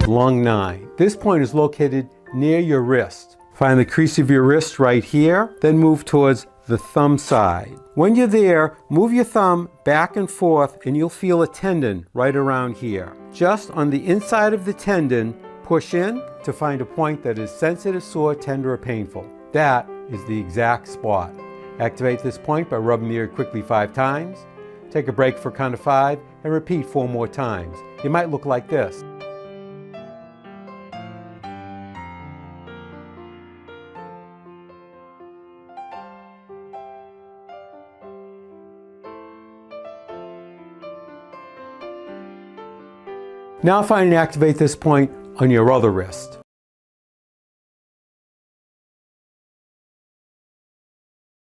lung 9. This point is located near your wrist. Find the crease of your wrist right here, then move towards the thumb side. When you're there, move your thumb back and forth and you'll feel a tendon right around here. Just on the inside of the tendon, push in to find a point that is sensitive, sore, tender, or painful. That is the exact spot. Activate this point by rubbing the ear quickly 5 times. Take a break for count of 5 and repeat 4 more times. It might look like this. Now find and activate this point on your other wrist.